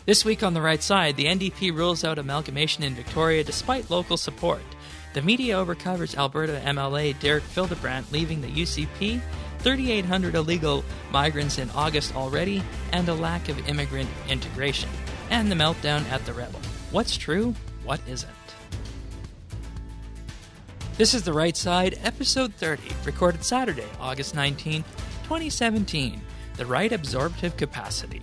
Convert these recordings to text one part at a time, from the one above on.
This week on the right side, the NDP rules out amalgamation in Victoria despite local support. The media overcovers Alberta MLA Derek Fildebrandt leaving the UCP, 3,800 illegal migrants in August already, and a lack of immigrant integration. And the meltdown at the Rebel. What's true? What isn't? This is The Right Side, Episode 30, recorded Saturday, August 19th, 2017. The Right Absorptive Capacity.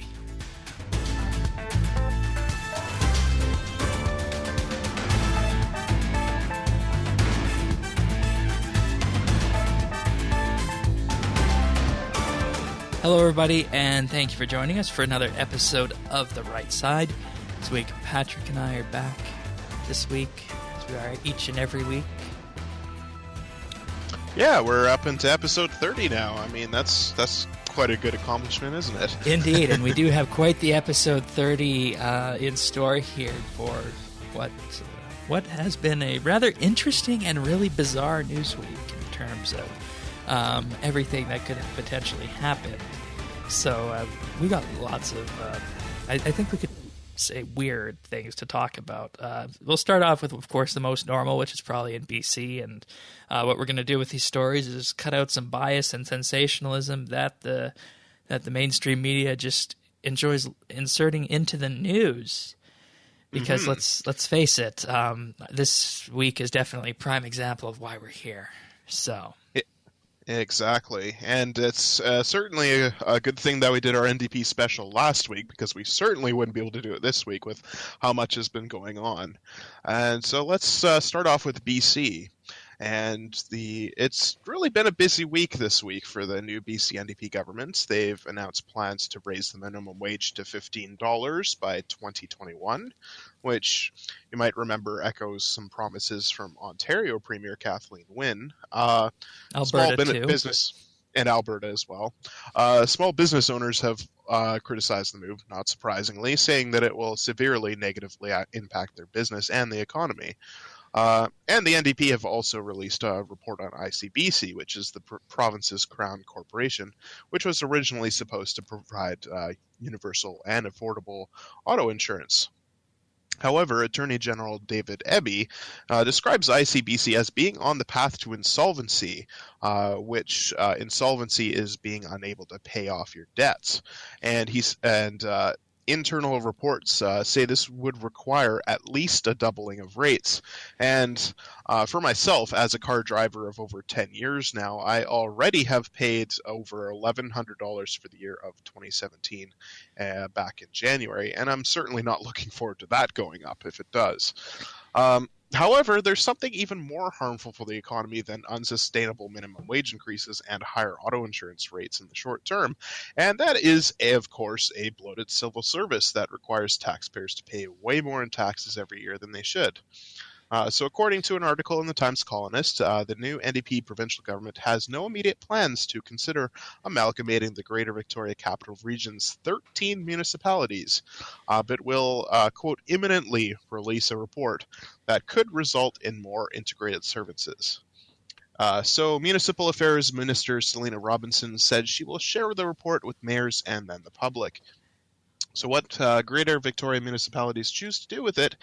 Hello, everybody, and thank you for joining us for another episode of The Right Side. This week, Patrick and I are back this week, as we are each and every week. Yeah, we're up into episode 30 now. I mean, that's quite a good accomplishment, isn't it? Indeed, and we do have quite the episode 30 in store here for what has been a rather interesting and really bizarre news week in terms of everything that could have potentially happened. So we got lots of, I think we could say weird things to talk about. We'll start off with, of course, the most normal, which is probably in BC. And what we're going to do with these stories is cut out some bias and sensationalism that the mainstream media just enjoys inserting into the news. Because let's face it, this week is definitely a prime example of why we're here. So. Exactly, and it's certainly a good thing that we did our NDP special last week, because we certainly wouldn't be able to do it this week with how much has been going on. And so let's start off with BC. And it's really been a busy week this week for the new BC NDP government. They've announced plans to raise the minimum wage to $15 by 2021, which you might remember echoes some promises from Ontario Premier Kathleen Wynne. Alberta too. Business and Alberta as well. Small business owners have criticized the move, not surprisingly, saying that it will severely negatively impact their business and the economy. And the NDP have also released a report on ICBC, which is the province's crown corporation, which was originally supposed to provide universal and affordable auto insurance. However, Attorney General David Eby describes ICBC as being on the path to insolvency, which insolvency is being unable to pay off your debts. Internal reports say this would require at least a doubling of rates. And for myself, as a car driver of over 10 years now, I already have paid over $1,100 for the year of 2017 back in January, and I'm certainly not looking forward to that going up if it does. However, there's something even more harmful for the economy than unsustainable minimum wage increases and higher auto insurance rates in the short term, and that is, of course, a bloated civil service that requires taxpayers to pay way more in taxes every year than they should. So according to an article in the Times Colonist, the new NDP provincial government has no immediate plans to consider amalgamating the Greater Victoria Capital Region's 13 municipalities, but will, quote, imminently release a report that could result in more integrated services. So Municipal Affairs Minister Selena Robinson said she will share the report with mayors and then the public. So what Greater Victoria municipalities choose to do with it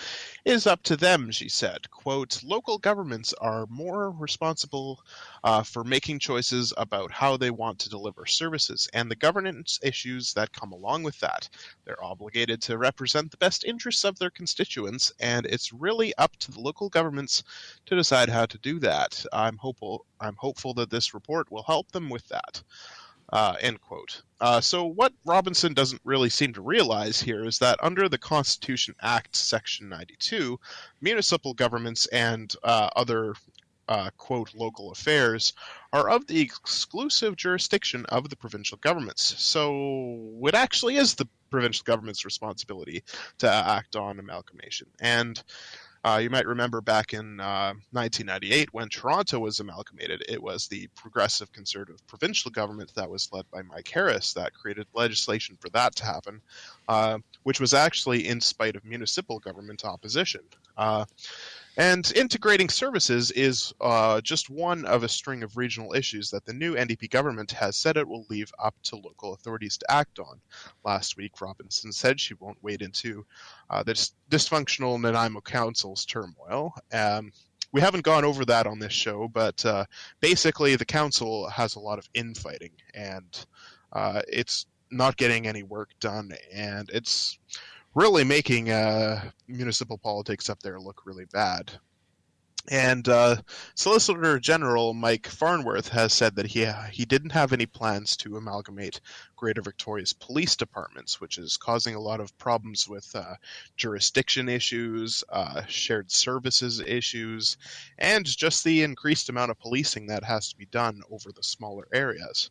is up to them, she said. Quote, local governments are more responsible for making choices about how they want to deliver services and the governance issues that come along with that. They're obligated to represent the best interests of their constituents, and it's really up to the local governments to decide how to do that. I'm hopeful that this report will help them with that. End quote. So what Robinson doesn't really seem to realize here is that under the Constitution Act, Section 92, municipal governments and other, quote, local affairs are of the exclusive jurisdiction of the provincial governments. So it actually is the provincial government's responsibility to act on amalgamation. And you might remember back in 1998 when Toronto was amalgamated, it was the Progressive Conservative provincial government that was led by Mike Harris that created legislation for that to happen. which was actually in spite of municipal government opposition. And integrating services is just one of a string of regional issues that the new NDP government has said it will leave up to local authorities to act on. Last week, Robinson said she won't wade into this dysfunctional Nanaimo Council's turmoil. We haven't gone over that on this show, but basically the council has a lot of infighting, and it's not getting any work done, and it's really making municipal politics up there look really bad. And Solicitor General Mike Farnworth has said that he didn't have any plans to amalgamate Greater Victoria's police departments, which is causing a lot of problems with jurisdiction issues, shared services issues, and just the increased amount of policing that has to be done over the smaller areas.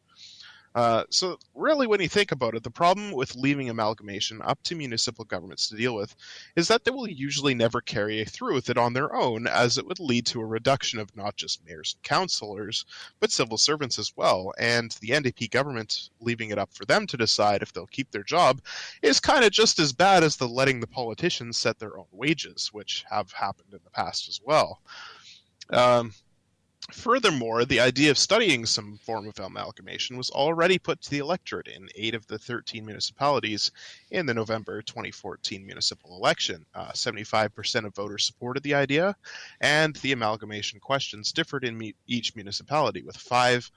So really, when you think about it, the problem with leaving amalgamation up to municipal governments to deal with is that they will usually never carry through with it on their own, as it would lead to a reduction of not just mayors and councillors, but civil servants as well. And the NDP government leaving it up for them to decide if they'll keep their job is kind of just as bad as the letting the politicians set their own wages, which have happened in the past as well. Furthermore, the idea of studying some form of amalgamation was already put to the electorate in 8 of the 13 municipalities in the November 2014 municipal election. 75% of voters supported the idea, and the amalgamation questions differed in each municipality, with 5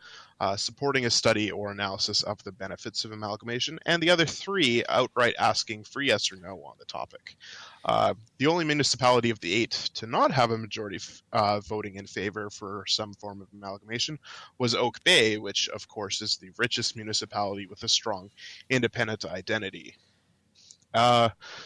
supporting a study or analysis of the benefits of amalgamation, and the other 3 outright asking for yes or no on the topic. The only municipality of the 8 to not have a majority voting in favor for some form of amalgamation was Oak Bay, which of course is the richest municipality with a strong independent identity.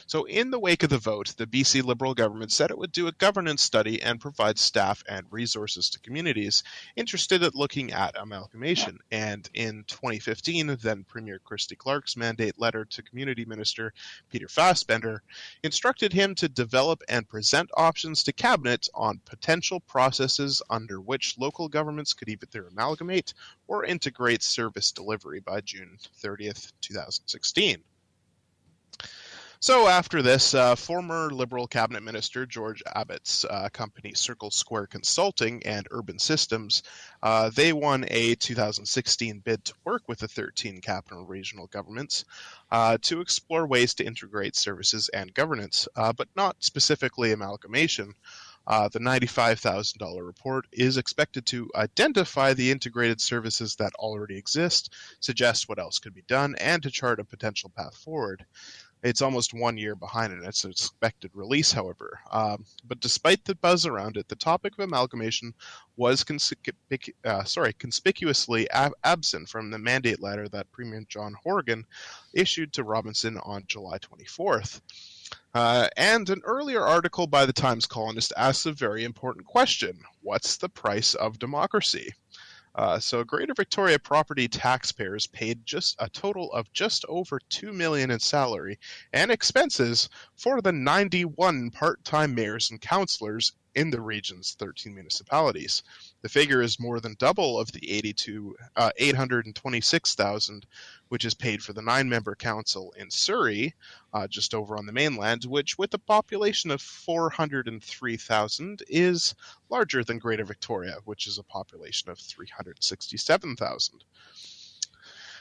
So in the wake of the vote, the BC Liberal government said it would do a governance study and provide staff and resources to communities interested in looking at amalgamation. And in 2015, then Premier Christy Clark's mandate letter to Community Minister Peter Fassbender instructed him to develop and present options to Cabinet on potential processes under which local governments could either amalgamate or integrate service delivery by June 30th, 2016. So after this, former Liberal Cabinet Minister George Abbott's company Circle Square Consulting and Urban Systems, they won a 2016 bid to work with the 13 capital regional governments to explore ways to integrate services and governance, but not specifically amalgamation. The $95,000 report is expected to identify the integrated services that already exist, suggest what else could be done, and to chart a potential path forward. It's almost 1 year behind in its expected release, however. But despite the buzz around it, the topic of amalgamation was conspicuously absent from the mandate letter that Premier John Horgan issued to Robinson on July 24th. And an earlier article by the Times columnist asked a very important question: what's the price of democracy? So Greater Victoria property taxpayers paid just a total of just over $2 million in salary and expenses for the 91 part-time mayors and councillors in the region's 13 municipalities. The figure is more than double of the $826,000, which is paid for the 9-member council in Surrey, just over on the mainland, which, with a population of 403,000, is larger than Greater Victoria, which is a population of 367,000.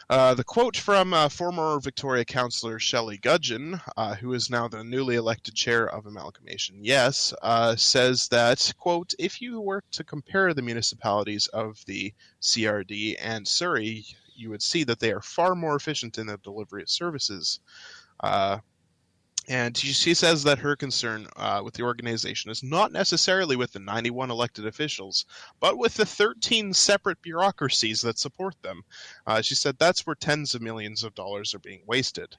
The quote from former Victoria councillor Shelley Gudgeon, who is now the newly elected chair of Amalgamation Yes, says that, quote, if you were to compare the municipalities of the CRD and Surrey, you would see that they are far more efficient in the delivery of services. And she says that her concern with the organization is not necessarily with the 91 elected officials, but with the 13 separate bureaucracies that support them. She said that's where tens of millions of dollars are being wasted.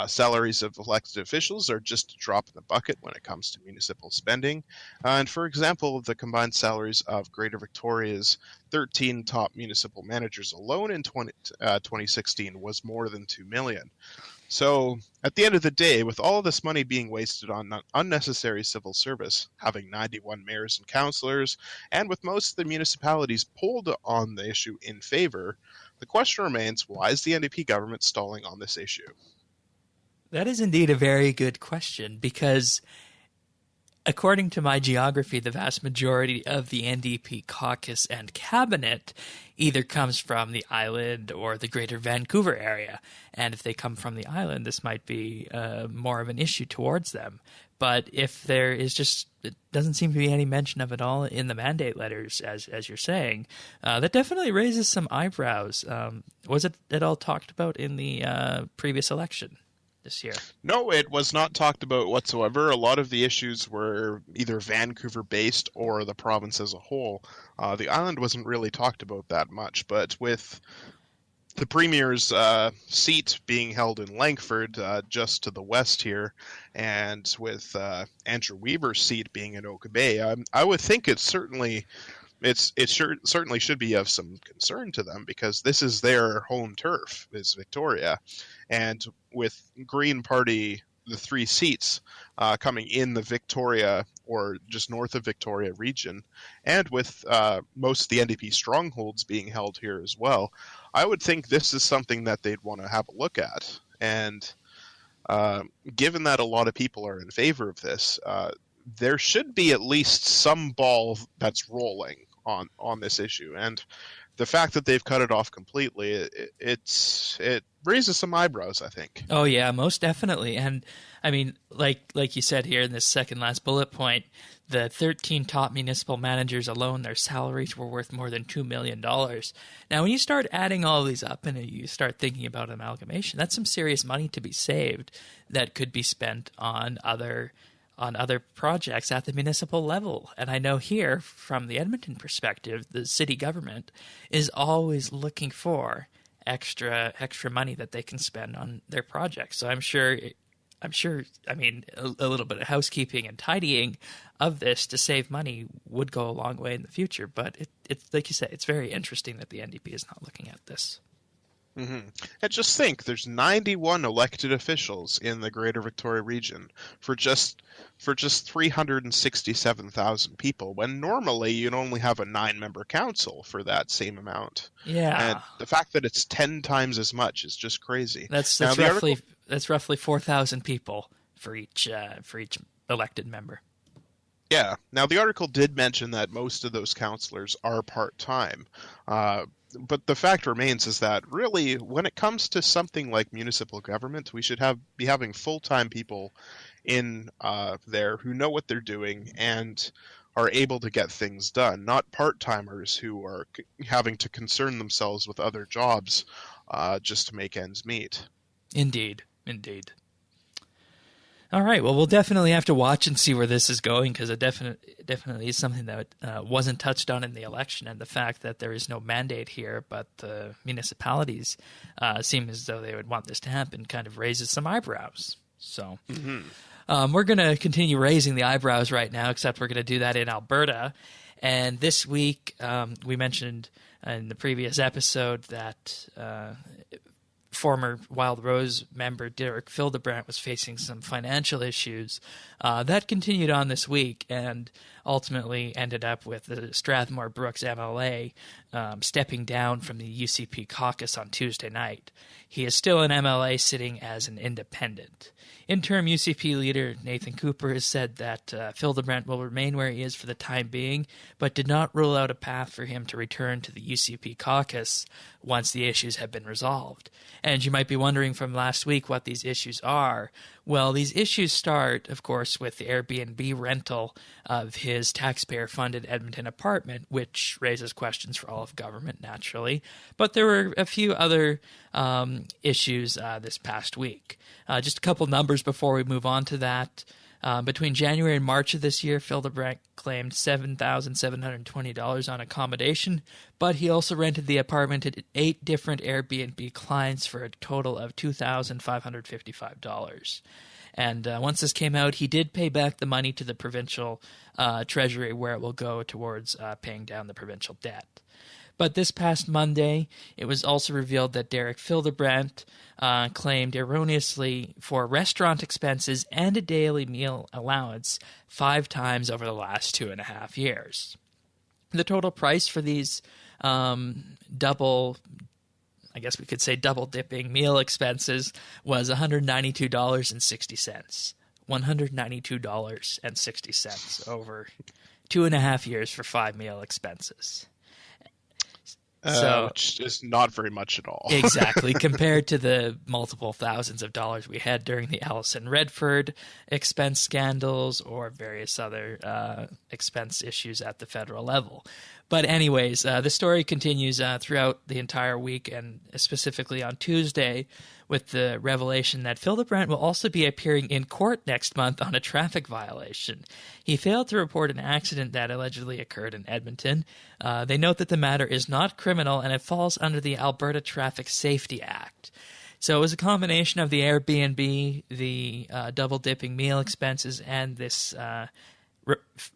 Salaries of elected officials are just a drop in the bucket when it comes to municipal spending. And for example, the combined salaries of Greater Victoria's 13 top municipal managers alone in 2016 was more than $2 million. So, at the end of the day, with all of this money being wasted on unnecessary civil service, having 91 mayors and councillors, and with most of the municipalities polled on the issue in favor, the question remains, why is the NDP government stalling on this issue? That is indeed a very good question, because according to my geography, the vast majority of the NDP caucus and cabinet either comes from the island or the greater Vancouver area. And if they come from the island, this might be more of an issue towards them. But if there is just, it doesn't seem to be any mention of it all in the mandate letters, as you're saying, that definitely raises some eyebrows. Was it at all talked about in the previous election this year? No, it was not talked about whatsoever. A lot of the issues were either Vancouver-based or the province as a whole. The island wasn't really talked about that much, but with the Premier's seat being held in Langford, just to the west here, and with Andrew Weaver's seat being in Oak Bay, I would think it certainly should be of some concern to them, because this is their home turf, is Victoria, and with Green Party, the 3 seats coming in the Victoria or just north of Victoria region, and with most of the NDP strongholds being held here as well, I would think this is something that they'd want to have a look at. And given that a lot of people are in favor of this, there should be at least some ball that's rolling on this issue. And the fact that they've cut it off completely, it raises some eyebrows, I think. Oh yeah, most definitely. And I mean, like you said here in this second last bullet point, the 13 top municipal managers alone, their salaries were worth more than $2 million. Now, when you start adding all these up and you start thinking about amalgamation, that's some serious money to be saved that could be spent on other projects at the municipal level. And I know here, from the Edmonton perspective, the city government is always looking for extra money that they can spend on their projects. So I'm sure, I mean, a little bit of housekeeping and tidying of this to save money would go a long way in the future. But it's like you said, it's very interesting that the NDP is not looking at this. Mm-hmm. And just think, there's 91 elected officials in the Greater Victoria region for just 367,000 people, when normally you'd only have a 9-member council for that same amount. Yeah, and the fact that it's 10 times as much is just crazy. That's roughly 4,000 people for each elected member. Yeah. Now, the article did mention that most of those councillors are part-time. But the fact remains is that really, when it comes to something like municipal government, we should be having full-time people in there who know what they're doing and are able to get things done, not part-timers who are having to concern themselves with other jobs just to make ends meet. Indeed. All right. Well, we'll definitely have to watch and see where this is going, because it definitely is something that wasn't touched on in the election, and the fact that there is no mandate here, but the municipalities seem as though they would want this to happen, kind of raises some eyebrows. So we're going to continue raising the eyebrows right now, except we're going to do that in Alberta. And this week, we mentioned in the previous episode that former Wild Rose member Derek Fildebrandt was facing some financial issues. That continued on this week and ultimately ended up with the Strathmore Brooks MLA stepping down from the UCP caucus on Tuesday night. He is still an MLA sitting as an independent. Interim UCP leader Nathan Cooper has said that Fildebrandt will remain where he is for the time being, but did not rule out a path for him to return to the UCP caucus once the issues have been resolved. And you might be wondering from last week what these issues are. Well, these issues start, of course, with the Airbnb rental of his taxpayer-funded Edmonton apartment, which raises questions for all of government, naturally. But there were a few other issues this past week. Just a couple numbers before we move on to that. Between January and March of this year, Fildebrandt claimed $7,720 on accommodation, but he also rented the apartment to 8 different Airbnb clients for a total of $2,555. And once this came out, he did pay back the money to the provincial treasury, where it will go towards paying down the provincial debt. But this past Monday, it was also revealed that Derek Fildebrandt claimed erroneously for restaurant expenses and a daily meal allowance 5 times over the last 2.5 years. The total price for these double I guess we could say double-dipping meal expenses was $192.60. $192.60 over 2.5 years for 5 meal expenses. Which is not very much at all. Exactly, compared to the multiple thousands of dollars we had during the Allison Redford expense scandals or various other expense issues at the federal level. But anyways, the story continues throughout the entire week, and specifically on Tuesday, with the revelation that Fildebrandt will also be appearing in court next month on a traffic violation. He failed to report an accident that allegedly occurred in Edmonton. They note that the matter is not criminal and it falls under the Alberta Traffic Safety Act. So it was a combination of the Airbnb, the double-dipping meal expenses, and this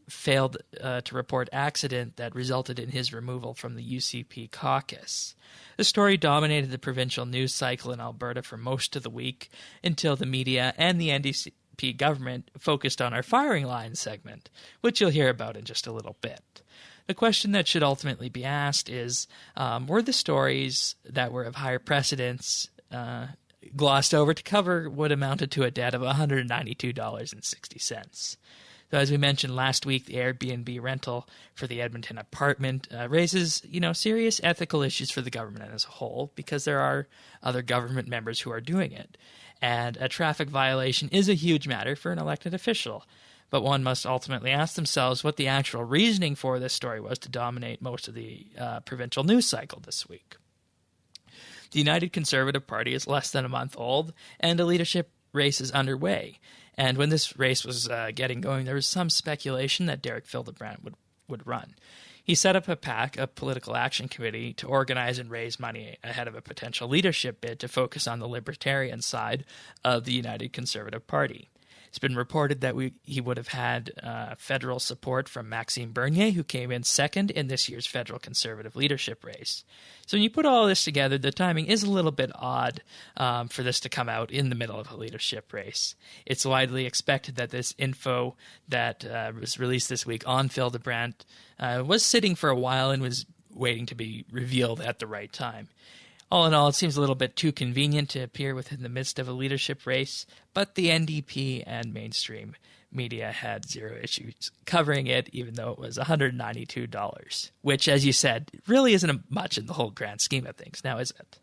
failed to report accident that resulted in his removal from the UCP caucus. The story dominated the provincial news cycle in Alberta for most of the week until the media and the NDP government focused on our firing line segment, which you'll hear about in just a little bit. The question that should ultimately be asked is, were the stories that were of higher precedence glossed over to cover what amounted to a debt of $192.60? So as we mentioned last week, the Airbnb rental for the Edmonton apartment raises, serious ethical issues for the government as a whole, because there are other government members who are doing it. And a traffic violation is a huge matter for an elected official. But one must ultimately ask themselves what the actual reasoning for this story was to dominate most of the provincial news cycle this week. The United Conservative Party is less than a month old, and a leadership race is underway. And when this race was getting going, there was some speculation that Derek Fildebrandt would run. He set up a PAC, a political action committee, to organize and raise money ahead of a potential leadership bid to focus on the libertarian side of the United Conservative Party. It's been reported that he would have had federal support from Maxime Bernier, who came in second in this year's federal Conservative leadership race. So when you put all this together, the timing is a little bit odd for this to come out in the middle of a leadership race. It's widely expected that this info that was released this week on Fildebrandt was sitting for a while and was waiting to be revealed at the right time. All in all, it seems a little bit too convenient to appear within the midst of a leadership race, but the NDP and mainstream media had zero issues covering it, even though it was $192, which, as you said, really isn't much in the whole grand scheme of things now, is it?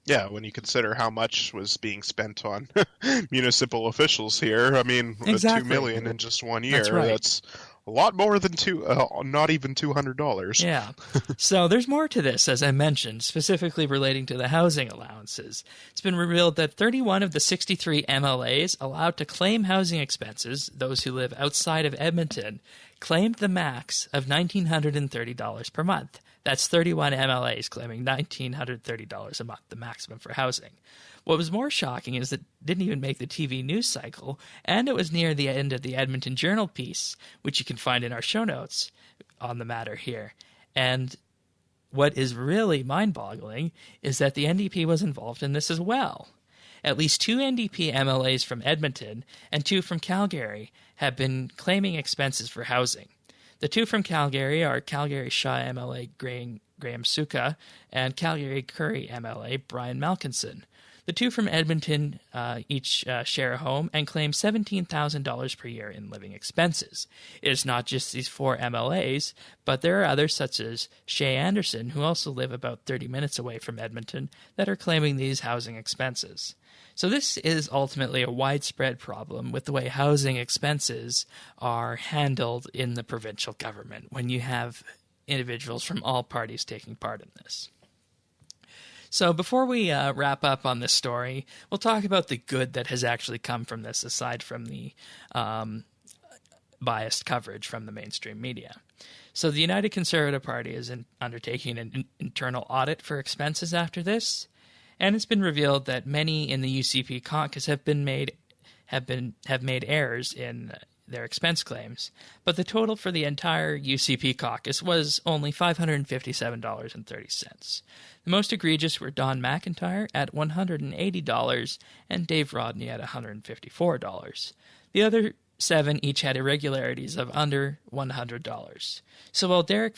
Yeah, when you consider how much was being spent on municipal officials here, I mean, exactly. $2 million in just 1 year, That's right. That's a lot more than not even $200. Yeah. So there's more to this, as I mentioned, specifically relating to the housing allowances. It's been revealed that 31 of the 63 MLAs allowed to claim housing expenses, those who live outside of Edmonton, claimed the max of $1,930 per month. That's 31 MLAs claiming $1,930 a month, the maximum for housing. What was more shocking is that it didn't even make the TV news cycle, and it was near the end of the Edmonton Journal piece, which you can find in our show notes on the matter here. And what is really mind-boggling is that the NDP was involved in this as well. At least 2 NDP MLAs from Edmonton and 2 from Calgary have been claiming expenses for housing. The 2 from Calgary are Calgary Shaw MLA Graham Suka and Calgary Curry MLA Brian Malkinson. The 2 from Edmonton each share a home and claim $17,000 per year in living expenses. It is not just these 4 MLAs, but there are others such as Shay Anderson, who also live about 30 minutes away from Edmonton, that are claiming these housing expenses. So this is ultimately a widespread problem with the way housing expenses are handled in the provincial government when you have individuals from all parties taking part in this. So before we wrap up on this story, we'll talk about the good that has actually come from this, aside from the biased coverage from the mainstream media. So the United Conservative Party is undertaking an internal audit for expenses after this, and it's been revealed that many in the UCP caucus have made errors in their expense claims, but the total for the entire UCP caucus was only $557.30. The most egregious were Don McIntyre at $180 and Dave Rodney at $154. The other 7 each had irregularities of under $100. So while Derek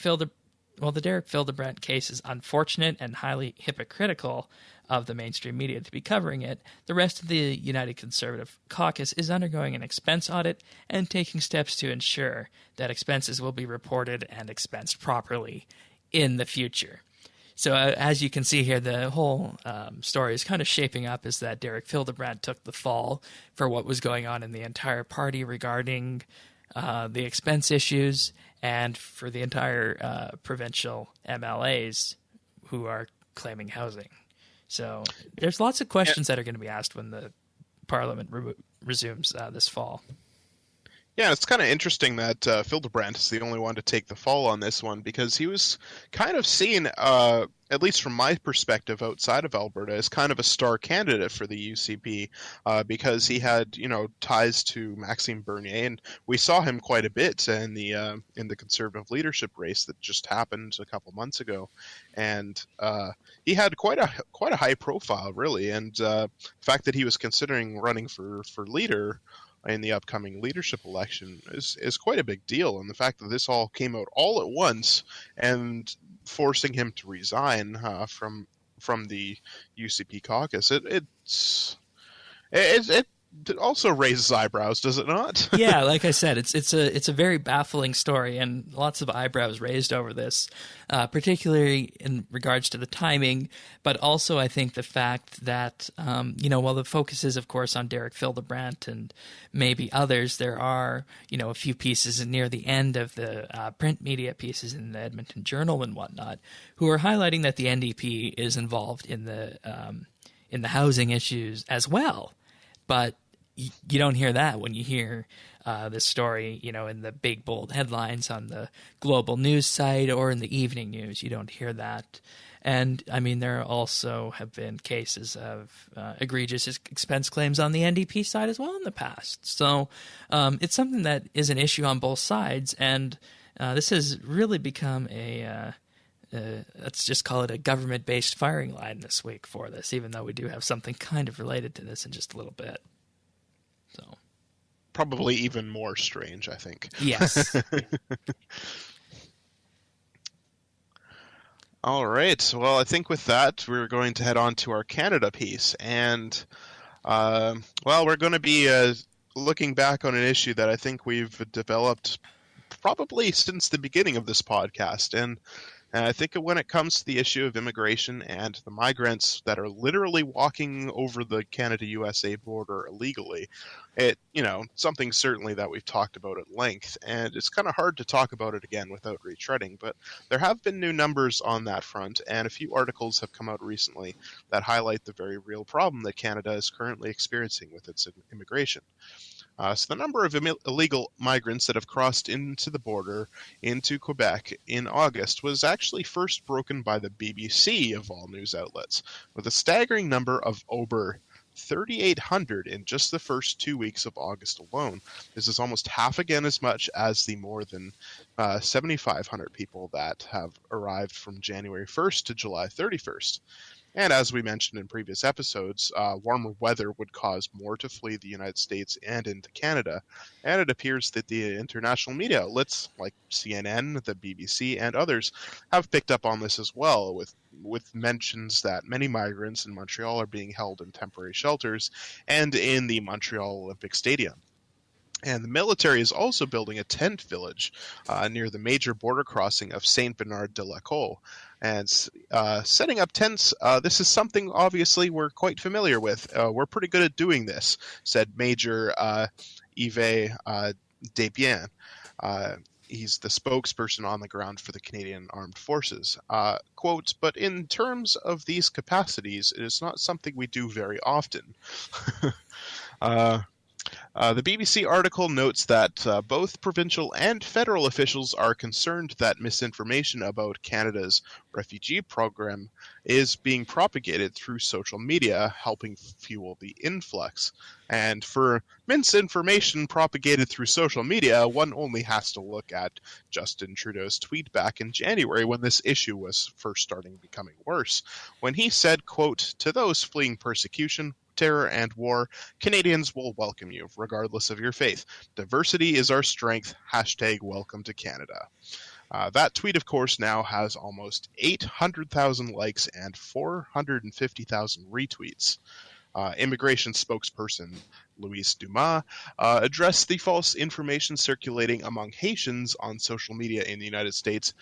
while the Derek Fildebrandt case is unfortunate and highly hypocritical of the mainstream media to be covering it, the rest of the United Conservative Caucus is undergoing an expense audit and taking steps to ensure that expenses will be reported and expensed properly in the future. So as you can see here, the whole story is kind of shaping up as that Derek Fildebrandt took the fall for what was going on in the entire party regarding the expense issues, and for the entire provincial MLAs who are claiming housing. So there's lots of questions that are going to be asked when the Parliament resumes this fall. Yeah, it's kind of interesting that Fildebrandt is the only one to take the fall on this one, because he was kind of seen, at least from my perspective outside of Alberta, as kind of a star candidate for the UCP, because he had, ties to Maxime Bernier, and we saw him quite a bit in the Conservative leadership race that just happened a couple months ago, and he had quite a high profile, really, and the fact that he was considering running for leader in the upcoming leadership election is quite a big deal. And the fact that this all came out all at once and forcing him to resign from the UCP caucus, it also raises eyebrows, does it not? Yeah, like I said, it's a very baffling story, and lots of eyebrows raised over this, particularly in regards to the timing, but also I think the fact that while the focus is of course on Derek Fildebrandt and maybe others, there are a few pieces near the end of the print media pieces in the Edmonton Journal and whatnot who are highlighting that the NDP is involved in the housing issues as well. But you don't hear that when you hear this story, in the big, bold headlines on the Global News site or in the evening news. You don't hear that. And, I mean, there also have been cases of egregious expense claims on the NDP side as well in the past. So it's something that is an issue on both sides. And this has really become let's just call it a government-based firing line this week for this, even though we do have something kind of related to this in just a little bit. So, probably even more strange, I think. Yes. All right. Well, I think with that, we're going to head on to our Canada piece. And, we're going to be looking back on an issue that I think we've developed probably since the beginning of this podcast. And I think when it comes to the issue of immigration and the migrants that are literally walking over the Canada-USA border illegally, something certainly that we've talked about at length, and it's kind of hard to talk about it again without retreading, but there have been new numbers on that front, and a few articles have come out recently that highlight the very real problem that Canada is currently experiencing with its immigration. So the number of illegal migrants that have crossed into the border into Quebec in August was actually first broken by the BBC of all news outlets, with a staggering number of over 3,800 in just the first 2 weeks of August alone. This is almost half again as much as the more than 7,500 people that have arrived from January 1st to July 31st. And as we mentioned in previous episodes, warmer weather would cause more to flee the United States and into Canada. And it appears that the international media outlets like CNN, the BBC, and others have picked up on this as well, with mentions that many migrants in Montreal are being held in temporary shelters and in the Montreal Olympic Stadium. And the military is also building a tent village near the major border crossing of Saint-Bernard-de-Lacaux. And setting up tents, this is something obviously we're quite familiar with. We're pretty good at doing this, said Major Yves Desbiens. He's the spokesperson on the ground for the Canadian Armed Forces. Quote, but in terms of these capacities, it is not something we do very often. The BBC article notes that both provincial and federal officials are concerned that misinformation about Canada's refugee program is being propagated through social media, helping fuel the influx. And for misinformation propagated through social media, one only has to look at Justin Trudeau's tweet back in January when this issue was first starting becoming worse, when he said, quote, to those fleeing persecution, terror, and war, Canadians will welcome you, regardless of your faith. Diversity is our strength. #welcome to Canada. That tweet, of course, now has almost 800,000 likes and 450,000 retweets. Immigration spokesperson Luis Dumas addressed the false information circulating among Haitians on social media in the United States,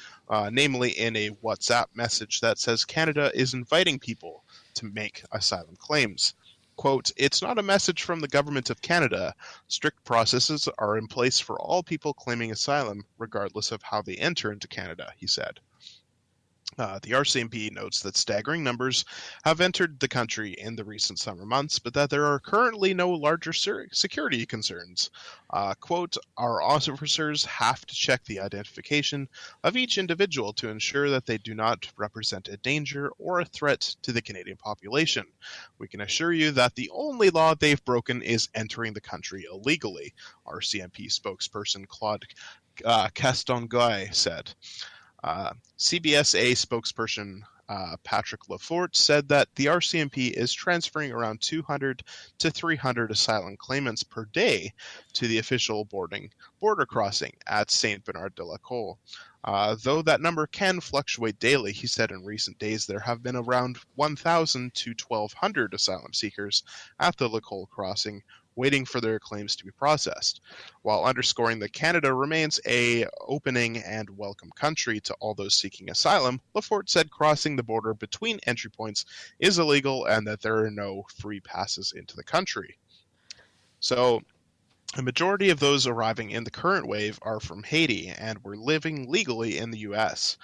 namely in a WhatsApp message that says Canada is inviting people to make asylum claims. Quote, "It's not a message from the government of Canada. Strict processes are in place for all people claiming asylum, regardless of how they enter into Canada," he said. The RCMP notes that staggering numbers have entered the country in the recent summer months, but that there are currently no larger security concerns. Quote, "Our officers have to check the identification of each individual to ensure that they do not represent a danger or a threat to the Canadian population. We can assure you that the only law they've broken is entering the country illegally," RCMP spokesperson Claude Castonguay said. CBSA spokesperson Patrick Lafort said that the RCMP is transferring around 200 to 300 asylum claimants per day to the official border crossing at Saint-Bernard-de-la-Cour. Though that number can fluctuate daily, he said in recent days there have been around 1,000 to 1,200 asylum seekers at the Lacour crossing, waiting for their claims to be processed, while underscoring that Canada remains a opening and welcome country to all those seeking asylum. Lafort said crossing the border between entry points is illegal and that there are no free passes into the country. So, a majority of those arriving in the current wave are from Haiti and were living legally in the U.S.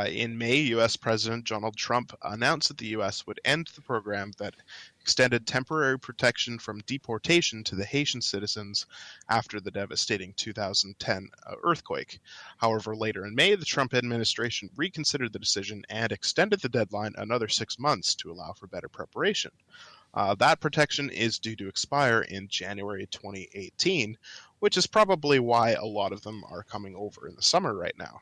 In May, U.S. President Donald Trump announced that the U.S. would end the program that extended temporary protection from deportation to the Haitian citizens after the devastating 2010 earthquake. However, later in May, the Trump administration reconsidered the decision and extended the deadline another 6 months to allow for better preparation. That protection is due to expire in January 2018, which is probably why a lot of them are coming over in the summer right now.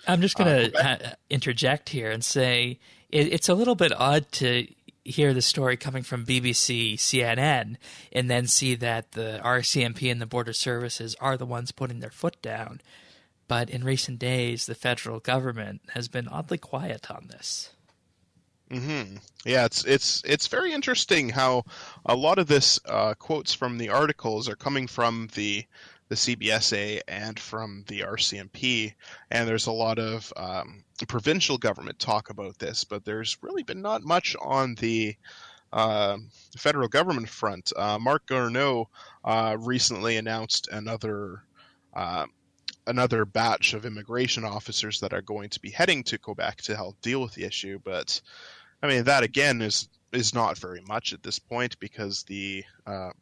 I'm just going to interject here and say it's a little bit odd to hear the story coming from BBC, CNN, and then see that the RCMP and the Border Services are the ones putting their foot down. But in recent days, the federal government has been oddly quiet on this. Mm-hmm. Yeah, it's very interesting how a lot of this quotes from the articles are coming from the CBSA and from the RCMP, and there's a lot of provincial government talk about this, but there's really been not much on the federal government front. Marc Garneau recently announced another batch of immigration officers that are going to be heading to Quebec to help deal with the issue, but I mean, that again is not very much at this point because the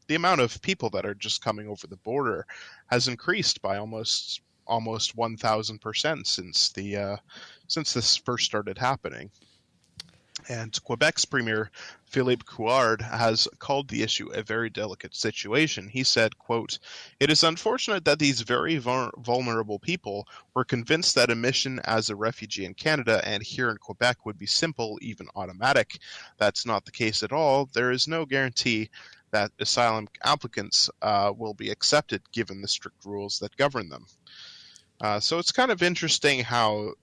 amount of people that are just coming over the border has increased by almost 1,000% since this first started happening. And Quebec's Premier Philippe Couillard has called the issue a very delicate situation. He said, quote, "It is unfortunate that these very vulnerable people were convinced that admission as a refugee in Canada and here in Quebec would be simple, even automatic. That's not the case at all. There is no guarantee that asylum applicants will be accepted given the strict rules that govern them." So it's kind of interesting how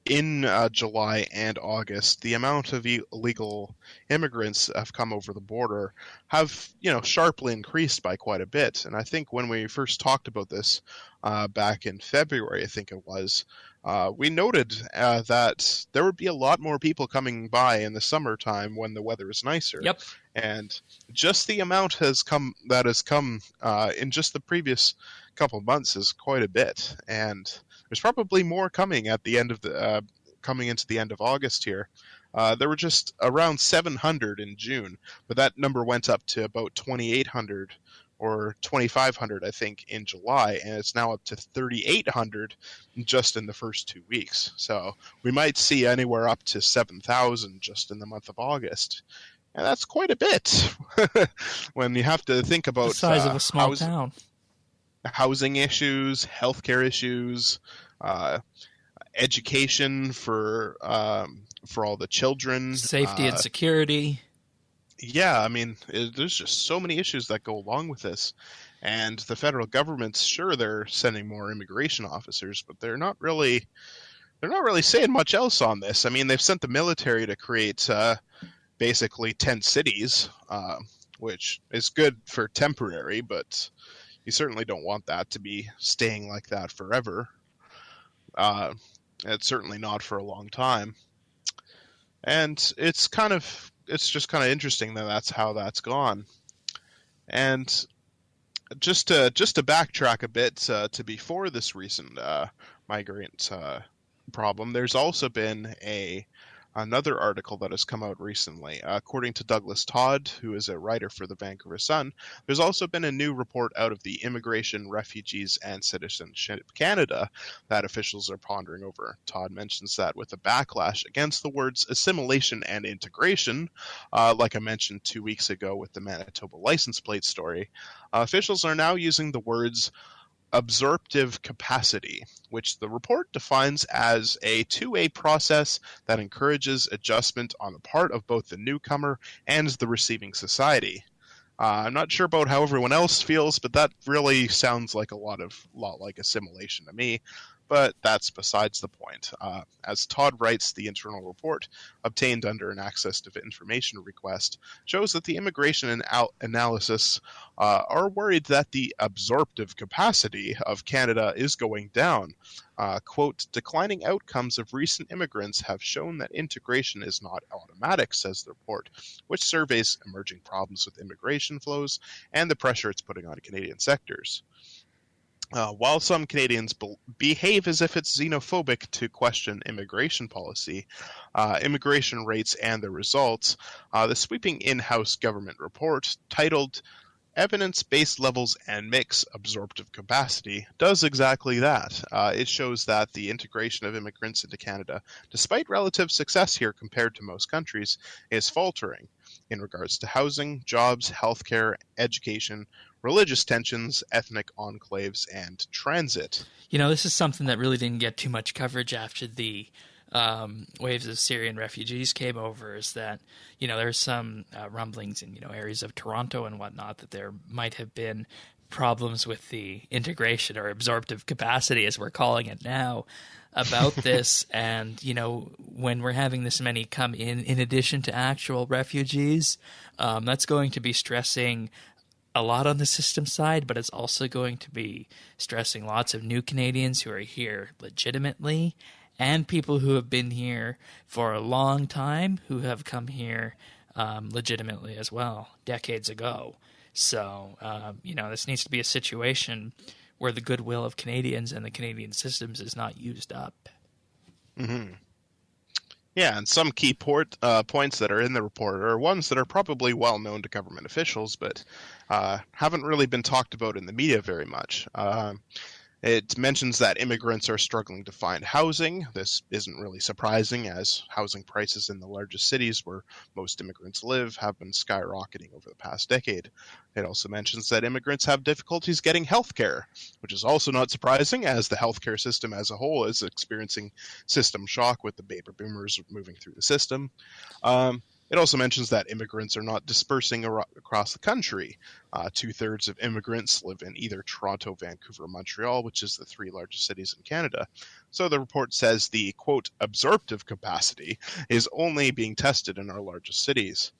in July and August, the amount of illegal immigrants have come over the border have, sharply increased by quite a bit. And I think when we first talked about this back in February, I think it was, we noted that there would be a lot more people coming by in the summertime when the weather is nicer. Yep. And just the amount that has come in just the previous couple of months is quite a bit. And there's probably more coming at the end of coming into the end of August here. There were just around 700 in June, but that number went up to about 2,800 or 2,500, I think, in July, and it's now up to 3,800 just in the first 2 weeks. So we might see anywhere up to 7,000 just in the month of August. And that's quite a bit when you have to think about the size of a small town. Housing issues, healthcare issues, education for all the children, safety and security. Yeah, I mean, there's just so many issues that go along with this, And the federal government's sure they're sending more immigration officers, but they're not really saying much else on this. I mean, they've sent the military to create basically tent cities, which is good for temporary, but you certainly don't want that to be staying like that forever. Uh, it's certainly not for a long time. And it's just kind of interesting that that's how that's gone. And just to backtrack a bit to before this recent migrant problem, there's also been another article that has come out recently. According to Douglas Todd, who is a writer for the Vancouver Sun, there's also been a new report out of the Immigration, Refugees, and Citizenship Canada that officials are pondering over. Todd mentions that with a backlash against the words assimilation and integration, like I mentioned 2 weeks ago with the Manitoba license plate story, officials are now using the words absorptive capacity, which the report defines as a two-way process that encourages adjustment on the part of both the newcomer and the receiving society. I'm not sure about how everyone else feels, but that really sounds like a lot like assimilation to me. But that's besides the point. As Todd writes, the internal report, obtained under an access to information request, shows that the immigration analysis are worried that the absorptive capacity of Canada is going down. Quote, declining outcomes of recent immigrants have shown that integration is not automatic, says the report, which surveys emerging problems with immigration flows and the pressure it's putting on Canadian sectors. While some Canadians behave as if it's xenophobic to question immigration policy, immigration rates, and the results, the sweeping in-house government report titled Evidence-Based Levels and Mix Absorptive Capacity does exactly that. It shows that the integration of immigrants into Canada, despite relative success here compared to most countries, is faltering in regards to housing, jobs, healthcare, education, religious tensions, ethnic enclaves, and transit. This is something that really didn't get too much coverage after the waves of Syrian refugees came over. Is that there's some rumblings in areas of Toronto and whatnot that there might have been problems with the integration or absorptive capacity, as we're calling it now, about this. And when we're having this many come in addition to actual refugees, that's going to be stressing a lot on the system side, but it's also going to be stressing lots of new Canadians who are here legitimately and people who have been here for a long time who have come here legitimately as well, decades ago. So, this needs to be a situation where the goodwill of Canadians and the Canadian systems is not used up. Mm-hmm. Yeah, and some key points that are in the report are ones that are probably well known to government officials, but haven't really been talked about in the media very much. It mentions that immigrants are struggling to find housing. This isn't really surprising, as housing prices in the largest cities where most immigrants live have been skyrocketing over the past decade. It also mentions that immigrants have difficulties getting health care, which is also not surprising, as the healthcare system as a whole is experiencing system shock with the baby boomers moving through the system. It also mentions that immigrants are not dispersing across the country. 2/3 of immigrants live in either Toronto, Vancouver, or Montreal, which is the three largest cities in Canada. So the report says the, quote, absorptive capacity is only being tested in our largest cities.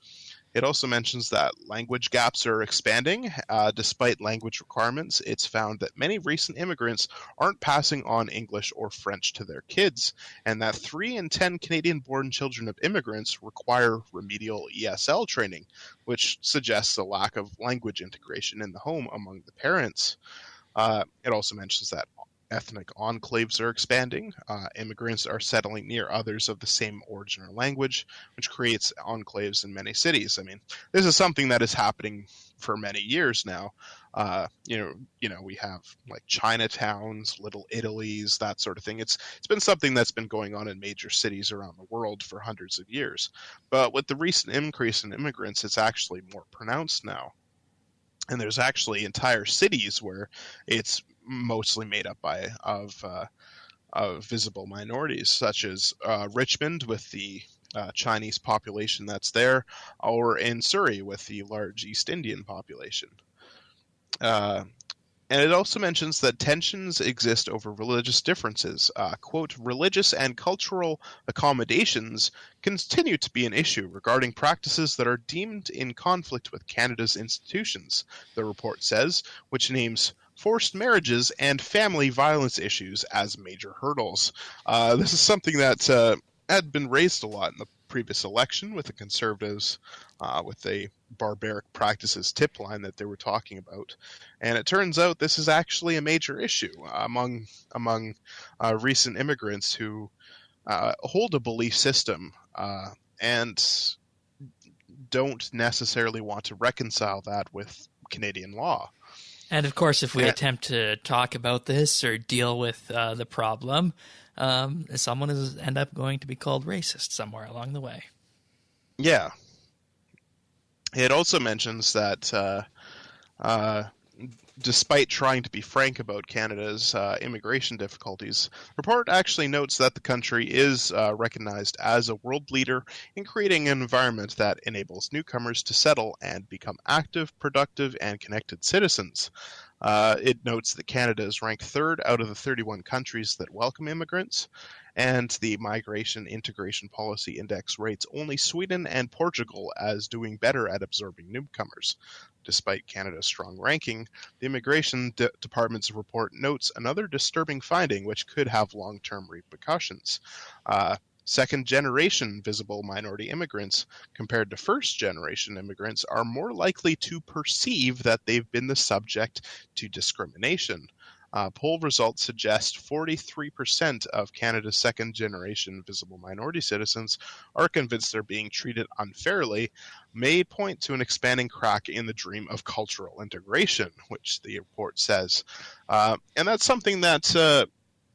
It also mentions that language gaps are expanding. Despite language requirements, it's found that many recent immigrants aren't passing on English or French to their kids, and that 3 in 10 Canadian-born children of immigrants require remedial ESL training, which suggests a lack of language integration in the home among the parents. It also mentions that ethnic enclaves are expanding. Immigrants are settling near others of the same origin or language, which creates enclaves in many cities. I mean, this is something that is happening for many years now. We have like Chinatowns, Little Italies, that sort of thing. It's been something that's been going on in major cities around the world for hundreds of years. But with the recent increase in immigrants, it's actually more pronounced now. And there's actually entire cities where it's mostly made up of visible minorities, such as Richmond with the Chinese population that's there, or in Surrey with the large East Indian population. Uh, And it also mentions that tensions exist over religious differences. Quote, religious and cultural accommodations continue to be an issue regarding practices that are deemed in conflict with Canada's institutions, the report says, which names forced marriages and family violence issues as major hurdles. This is something that had been raised a lot in the previous election with the Conservatives, with the barbaric practices tip line that they were talking about. And it turns out this is actually a major issue among recent immigrants who hold a belief system and don't necessarily want to reconcile that with Canadian law. And of course, if we And, attempt to talk about this or deal with the problem, someone is end up going to be called racist somewhere along the way. yeah. It also mentions that despite trying to be frank about Canada's immigration difficulties, the report actually notes that the country is recognized as a world leader in creating an environment that enables newcomers to settle and become active, productive, and connected citizens. It notes that Canada is ranked third out of the 31 countries that welcome immigrants, and the Migration Integration Policy Index rates only Sweden and Portugal as doing better at absorbing newcomers. Despite Canada's strong ranking, the Immigration Department's report notes another disturbing finding which could have long-term repercussions. Second-generation visible minority immigrants compared to first-generation immigrants are more likely to perceive that they've been the subject to discrimination. Poll results suggest 43% of Canada's second-generation visible minority citizens are convinced they're being treated unfairly, may point to an expanding crack in the dream of cultural integration, which the report says. And that's something that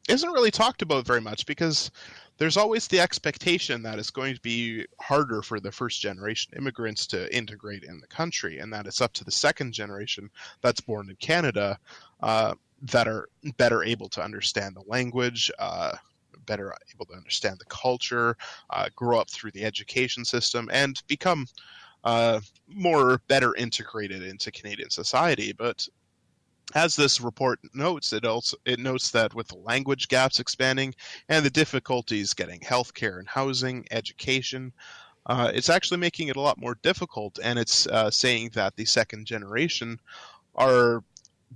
isn't really talked about very much because there's always the expectation that it's going to be harder for the first generation immigrants to integrate in the country, and that it's up to the second generation that's born in Canada that are better able to understand the language, better able to understand the culture, grow up through the education system, and become better integrated into Canadian society. But as this report notes, it notes that with the language gaps expanding and the difficulties getting healthcare and housing, education, it's actually making it a lot more difficult. And it's saying that the second generation are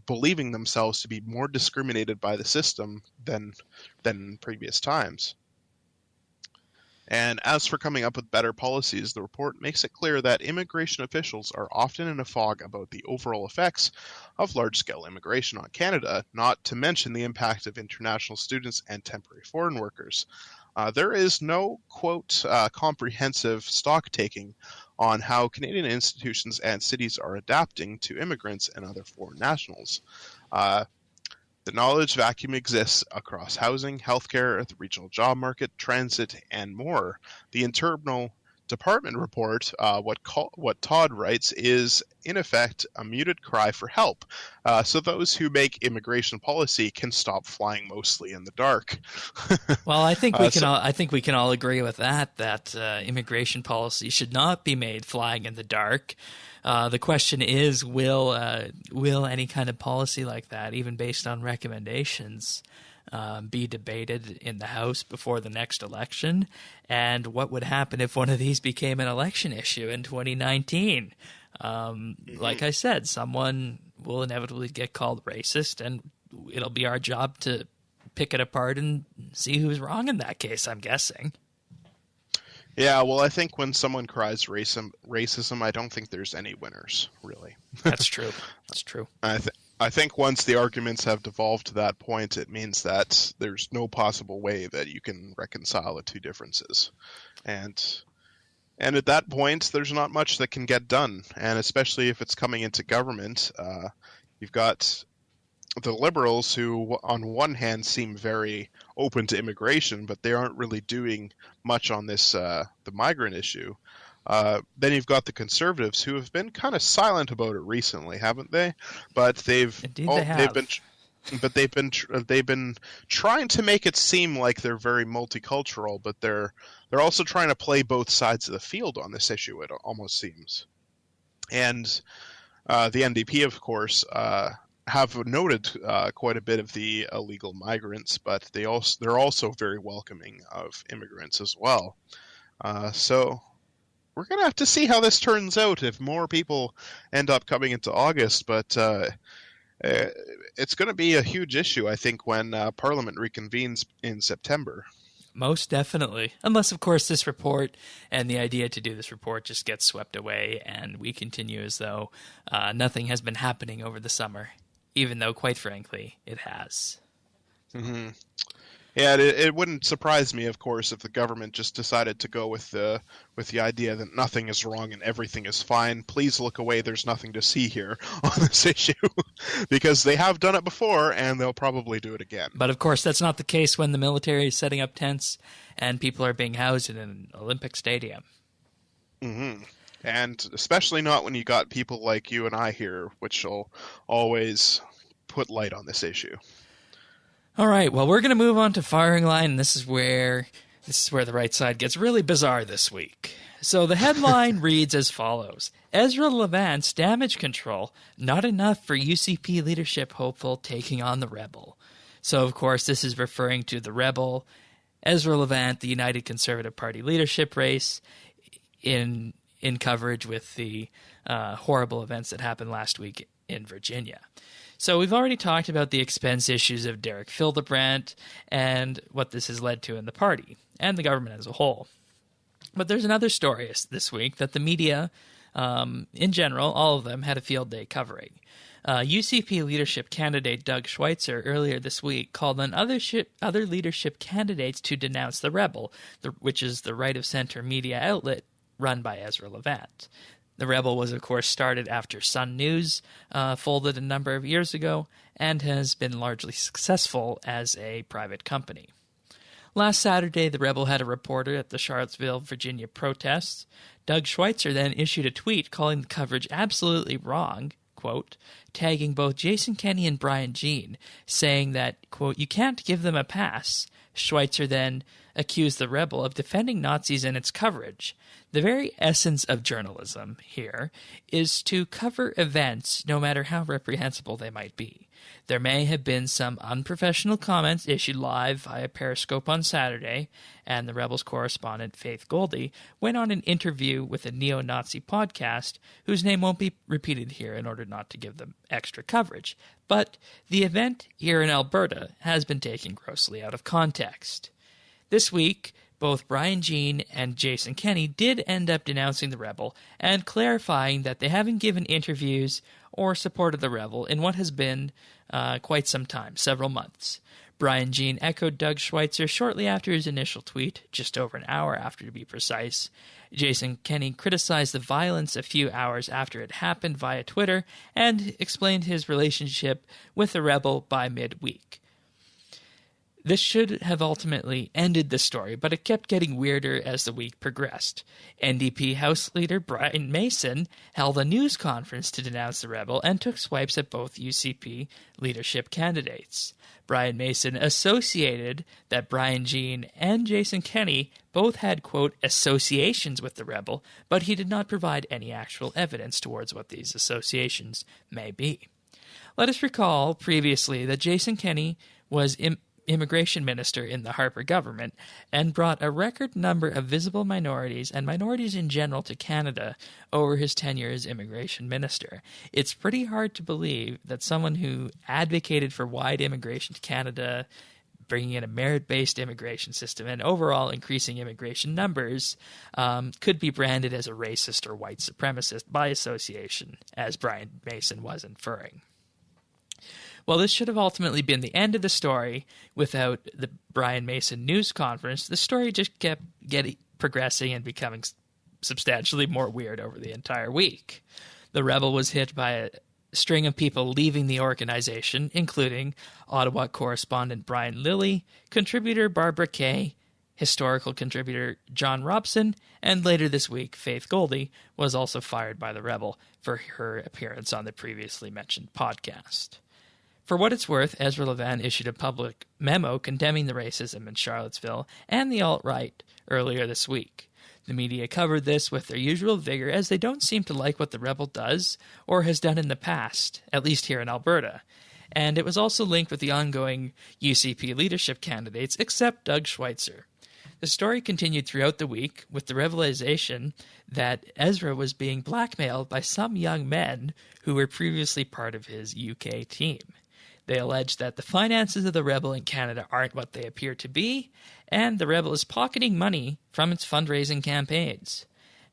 believing themselves to be more discriminated by the system than previous times. And as for coming up with better policies, the report makes it clear that immigration officials are often in a fog about the overall effects of large-scale immigration on Canada, not to mention the impact of international students and temporary foreign workers. There is no, quote, comprehensive stock-taking on how Canadian institutions and cities are adapting to immigrants and other foreign nationals. The knowledge vacuum exists across housing, healthcare, the regional job market, transit, and more. The internal department report, what Todd writes, is in effect a muted cry for help, so those who make immigration policy can stop flying mostly in the dark. Well, I think we can all agree with that. That immigration policy should not be made flying in the dark. The question is, will any kind of policy like that, even based on recommendations, be debated in the House before the next election? And what would happen if one of these became an election issue in 2019? Like I said, someone will inevitably get called racist, and it'll be our job to pick it apart and see who's wrong in that case, I'm guessing. Yeah, well, I think when someone cries racism, I don't think there's any winners, really. That's true. That's true. I think once the arguments have devolved to that point, it means that there's no possible way that you can reconcile the two differences. And at that point, there's not much that can get done. And especially if it's coming into government, you've got the Liberals who, on one hand, seem very open to immigration, but they aren't really doing much on this the migrant issue. Then you've got the Conservatives who have been kind of silent about it recently, haven't they? But they've been trying to make it seem like they're very multicultural, but they're also trying to play both sides of the field on this issue. It almost seems, and The NDP, of course, have noted quite a bit of the illegal migrants, but they're also very welcoming of immigrants as well. So we're going to have to see how this turns out if more people end up coming into August. But it's going to be a huge issue, I think, when Parliament reconvenes in September. Most definitely. Unless, of course, this report and the idea to do this report just gets swept away and we continue as though nothing has been happening over the summer, even though, quite frankly, it has. Mm-hmm. Yeah, it wouldn't surprise me, of course, if the government just decided to go with the idea that nothing is wrong and everything is fine. Please look away. There's nothing to see here on this issue, because they have done it before and they'll probably do it again. But of course, that's not the case when the military is setting up tents and people are being housed in an Olympic stadium. Mm-hmm. And especially not when you got people like you and I here, which will always put light on this issue. All right, well, we're going to move on to firing line, and this is where the right side gets really bizarre this week. So the headline reads as follows: Ezra Levant's damage control, not enough for UCP leadership hopeful taking on the rebel. So, of course, this is referring to the rebel, Ezra Levant, the United Conservative Party leadership race, in coverage with the horrible events that happened last week in Virginia. So we've already talked about the expense issues of Derek Fildebrandt and what this has led to in the party and the government as a whole. But there's another story this week that the media, in general, all of them, had a field day covering. UCP leadership candidate Doug Schweitzer earlier this week called on other leadership candidates to denounce the Rebel, which is the right-of-center media outlet run by Ezra Levant. The Rebel was, of course, started after Sun News folded a number of years ago and has been largely successful as a private company. Last Saturday, the Rebel had a reporter at the Charlottesville, Virginia protests. Doug Schweitzer then issued a tweet calling the coverage absolutely wrong, quote, tagging both Jason Kenney and Brian Jean, saying that, quote, you can't give them a pass. Schweitzer then accused the Rebel of defending Nazis in its coverage. The very essence of journalism here is to cover events no matter how reprehensible they might be. There may have been some unprofessional comments issued live via Periscope on Saturday, and the Rebels correspondent Faith Goldie went on an interview with a neo-Nazi podcast whose name won't be repeated here in order not to give them extra coverage. But the event here in Alberta has been taken grossly out of context. This week, both Brian Jean and Jason Kenney did end up denouncing the Rebel and clarifying that they haven't given interviews or supported the Rebel in what has been quite some time, several months. Brian Jean echoed Doug Schweitzer shortly after his initial tweet, just over an hour after to be precise. Jason Kenney criticized the violence a few hours after it happened via Twitter and explained his relationship with the Rebel by midweek. This should have ultimately ended the story, but it kept getting weirder as the week progressed. NDP House Leader Brian Mason held a news conference to denounce the Rebel and took swipes at both UCP leadership candidates. Brian Mason associated that Brian Jean and Jason Kenney both had, quote, associations with the Rebel, but he did not provide any actual evidence towards what these associations may be. Let us recall previously that Jason Kenney was immigration minister in the Harper government and brought a record number of visible minorities and minorities in general to Canada over his tenure as immigration minister. It's pretty hard to believe that someone who advocated for wide immigration to Canada, bringing in a merit-based immigration system and overall increasing immigration numbers, could be branded as a racist or white supremacist by association, as Brian Mason was inferring. Well, this should have ultimately been the end of the story. Without the Brian Mason news conference, the story just kept progressing and becoming substantially more weird over the entire week. The Rebel was hit by a string of people leaving the organization, including Ottawa correspondent Brian Lilly, contributor Barbara Kay, historical contributor John Robson, and later this week, Faith Goldie was also fired by the Rebel for her appearance on the previously mentioned podcast. For what it's worth, Ezra Levant issued a public memo condemning the racism in Charlottesville and the alt-right earlier this week. The media covered this with their usual vigor, as they don't seem to like what the rebel does or has done in the past, at least here in Alberta. And it was also linked with the ongoing UCP leadership candidates, except Doug Schweitzer. The story continued throughout the week with the revelation that Ezra was being blackmailed by some young men who were previously part of his UK team. They alleged that the finances of the rebel in Canada aren't what they appear to be, and the rebel is pocketing money from its fundraising campaigns.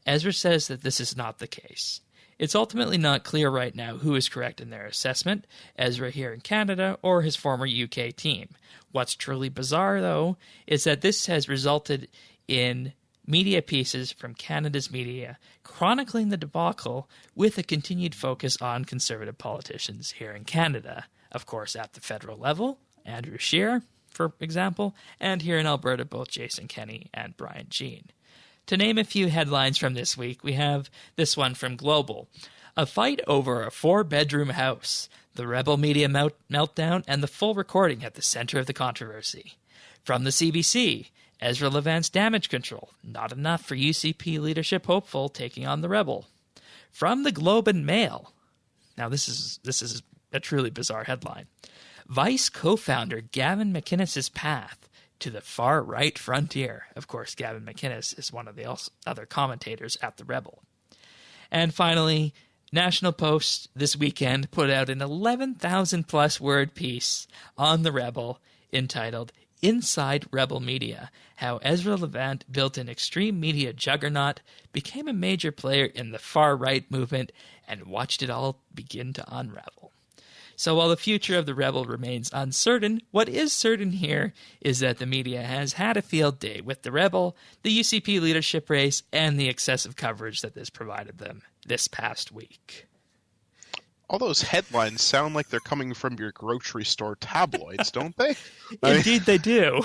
Ezra says that this is not the case. It's ultimately not clear right now who is correct in their assessment, Ezra here in Canada or his former UK team. What's truly bizarre, though, is that this has resulted in media pieces from Canada's media chronicling the debacle with a continued focus on conservative politicians here in Canada. Of course, at the federal level, Andrew Scheer, for example, and here in Alberta, both Jason Kenney and Brian Jean. To name a few headlines from this week, we have this one from Global. A fight over a 4-bedroom house, the rebel media meltdown, and the full recording at the center of the controversy. From the CBC, Ezra Levant's damage control, not enough for UCP leadership hopeful taking on the rebel. From the Globe and Mail. Now this is a truly bizarre headline. Vice co-founder Gavin McInnes' path to the far-right frontier. Of course, Gavin McInnes is one of the other commentators at the rebel. And finally, National Post this weekend put out an 11,000-plus word piece on the rebel entitled Inside Rebel Media, How Ezra Levant Built an Extreme Media Juggernaut, Became a Major Player in the Far-Right Movement, and Watched It All Begin to Unravel. So while the future of the rebel remains uncertain, what is certain here is that the media has had a field day with the rebel, the UCP leadership race, and the excessive coverage that this provided them this past week. All those headlines sound like they're coming from your grocery store tabloids, don't they? Indeed, they do.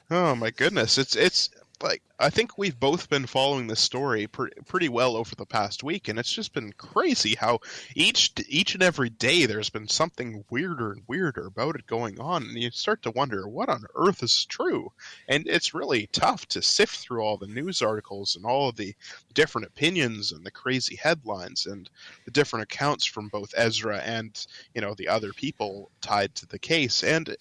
Oh my goodness, it's like I think we've both been following this story pretty well over the past week, and it's just been crazy how each and every day there's been something weirder and weirder about it going on, and you start to wonder what on earth is true. And it's really tough to sift through all the news articles and all of the different opinions and the crazy headlines and the different accounts from both Ezra and the other people tied to the case, and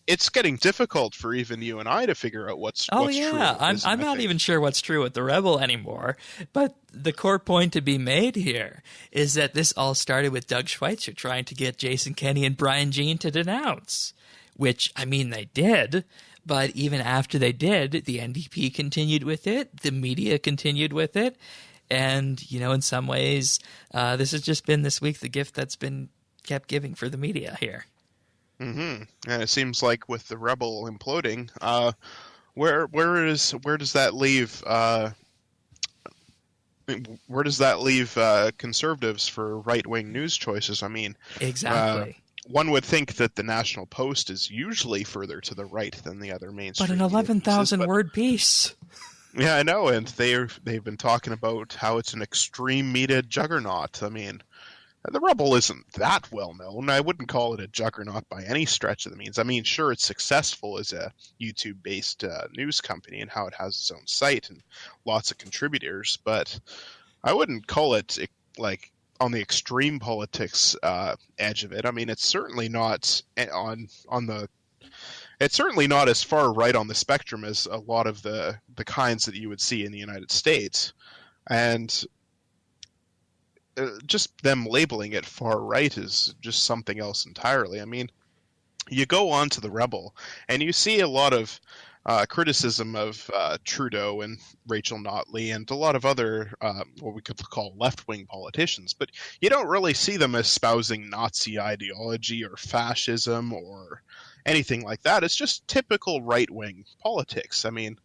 it's getting difficult for even you and I to figure out what's true. I'm not even sure what's true with the rebel anymore. But the core point to be made here is that this all started with Doug Schweitzer trying to get Jason Kenney and Brian Jean to denounce, which, I mean, they did. But even after they did, the NDP continued with it. The media continued with it. And, in some ways, this has just been this week the gift that's been kept giving for the media here. Mm-hmm. And it seems like with the rebel imploding, where does that leave? Where does that leave conservatives for right-wing news choices? I mean, exactly. One would think that the National Post is usually further to the right than the other mainstream. But an 11,000-word piece. Yeah, I know, and they've been talking about how it's an extreme media juggernaut. I mean, the rebel isn't that well known. I wouldn't call it a juggernaut by any stretch of the means. I mean, sure, it's successful as a YouTube-based news company and how it has its own site and lots of contributors, but I wouldn't call it like on the extreme politics edge of it. I mean, it's certainly not it's certainly not as far right on the spectrum as a lot of the kinds that you would see in the United States, and just them labeling it far right is just something else entirely. I mean, you go on to the rebel and you see a lot of criticism of Trudeau and Rachel Notley and a lot of other what we could call left-wing politicians, but you don't really see them espousing Nazi ideology or fascism or anything like that. It's just typical right-wing politics. I mean,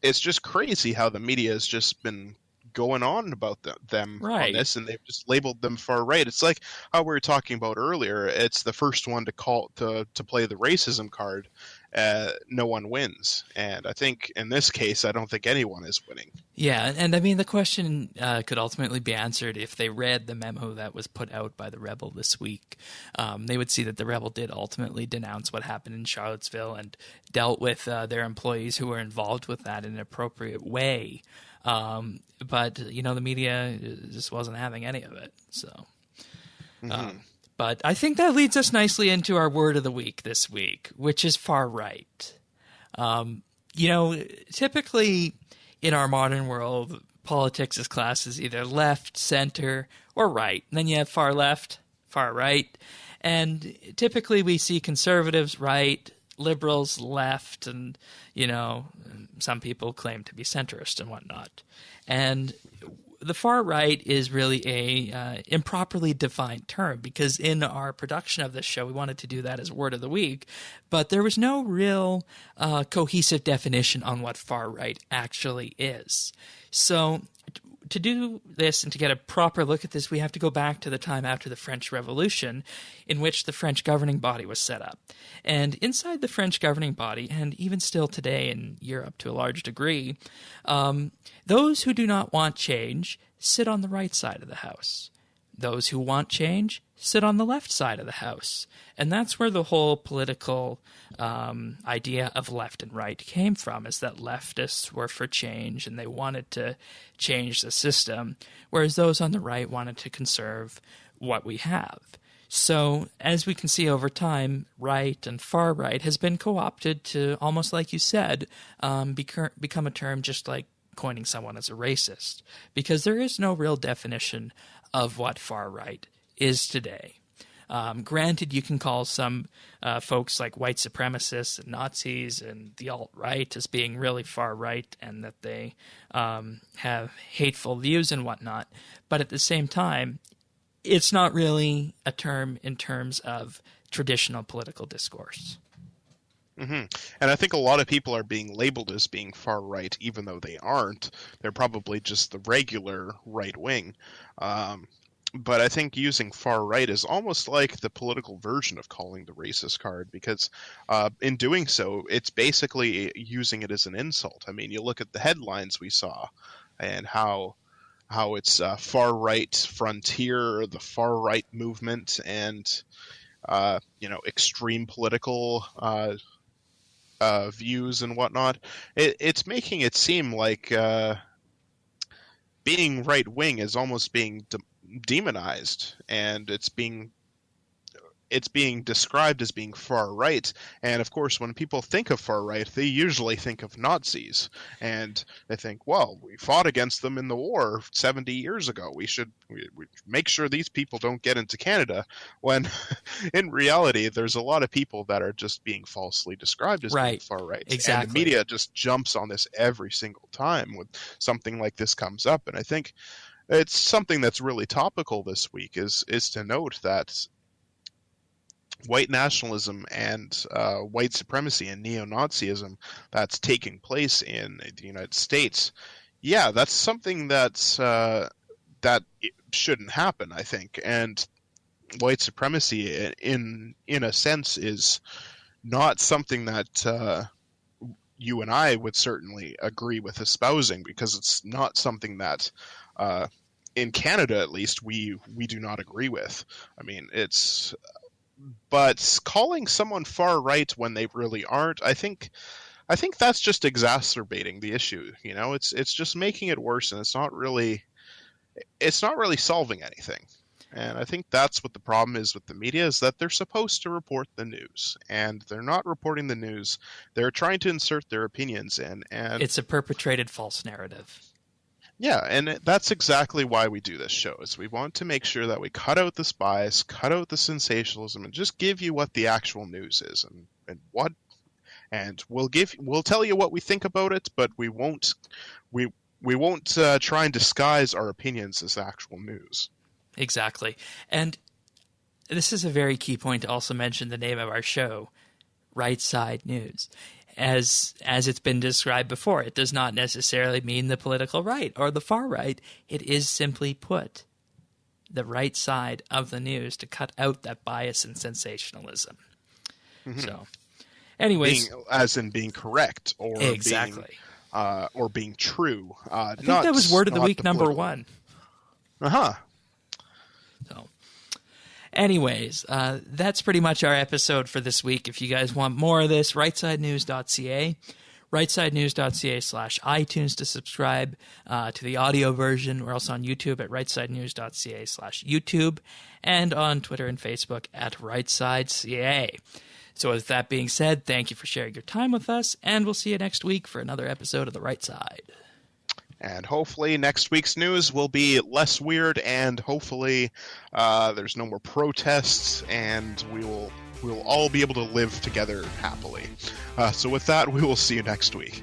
it's just crazy how the media has just been going on about them right on this, and they've just labeled them far right. It's like how we were talking about earlier. It's the first one to play the racism card, no one wins. And I think in this case, I don't think anyone is winning. Yeah, and I mean, the question could ultimately be answered if they read the memo that was put out by the Rebel this week. They would see that the Rebel did ultimately denounce what happened in Charlottesville and dealt with their employees who were involved with that in an appropriate way. But, the media just wasn't having any of it. So, but I think that leads us nicely into our word of the week this week, which is far right. Typically in our modern world, politics is classed as either left, center, or right. And then you have far left, far right. And typically we see conservatives right, liberals left, and, some people claim to be centrist and whatnot. And the far right is really a improperly defined term, because in our production of this show, we wanted to do that as word of the week, but there was no real cohesive definition on what far right actually is. So to do this and to get a proper look at this, we have to go back to the time after the French Revolution, in which the French governing body was set up. And inside the French governing body, and even still today in Europe to a large degree, those who do not want change sit on the right side of the house. Those who want change sit on the left side of the house. And that's where the whole political idea of left and right came from, is that leftists were for change and they wanted to change the system, whereas those on the right wanted to conserve what we have. So as we can see over time, right and far right has been co-opted to, almost like you said, become a term just like coining someone as a racist, because there is no real definition of what far right is today. Granted, you can call some folks like white supremacists and Nazis and the alt-right as being really far right and that they have hateful views and whatnot, but at the same time, it's not really a term in terms of traditional political discourse. Mm-hmm. And I think a lot of people are being labeled as being far right, even though they aren't. They're probably just the regular right wing. But I think using far right is almost like the political version of calling the racist card, because in doing so, it's basically using it as an insult. I mean, you look at the headlines we saw and how it's far right frontier, the far right movement, and extreme political views and whatnot. It's making it seem like being right wing is almost being demonized, and it's being described as being far right. And of course, when people think of far right, they usually think of Nazis, and they think, well, we fought against them in the war 70 years ago. We should make sure these people don't get into Canada, when in reality, there's a lot of people that are just being falsely described as being far right. Exactly. And the media just jumps on this every single time when something like this comes up. And I think it's something that's really topical this week is to note that white nationalism and white supremacy and neo-Nazism that's taking place in the United States, yeah, that's something that shouldn't happen, I think. And white supremacy, in a sense, is not something that you and I would certainly agree with espousing, because it's not something that in Canada, at least, we do not agree with. I mean, but calling someone far right when they really aren't, I think that's just exacerbating the issue. It's just making it worse, and it's not really solving anything. And I think that's what the problem is with the media, is that they're supposed to report the news, and they're not reporting the news. They're trying to insert their opinions in, and it's a perpetrated false narrative. Yeah, and that's exactly why we do this show, is we want to make sure that we cut out the spies, cut out the sensationalism, and just give you what the actual news is, and we'll tell you what we think about it, but we won't try and disguise our opinions as actual news. Exactly. And this is a very key point to also mention the name of our show, Right Side News. As it's been described before, it does not necessarily mean the political right or the far right. It is simply put the right side of the news to cut out that bias and sensationalism. Mm-hmm. So, Anyways, as in being correct or exactly. being true. I think that was word of the week number one. Uh-huh. So, anyways, that's pretty much our episode for this week. If you guys want more of this, rightsidenews.ca, rightsidenews.ca/iTunes to subscribe to the audio version. We're also on YouTube at rightsidenews.ca/YouTube and on Twitter and Facebook at rightsidecA. So with that being said, thank you for sharing your time with us, and we'll see you next week for another episode of The Right Side. And hopefully next week's news will be less weird, and hopefully there's no more protests, and we will all be able to live together happily. So with that, we will see you next week.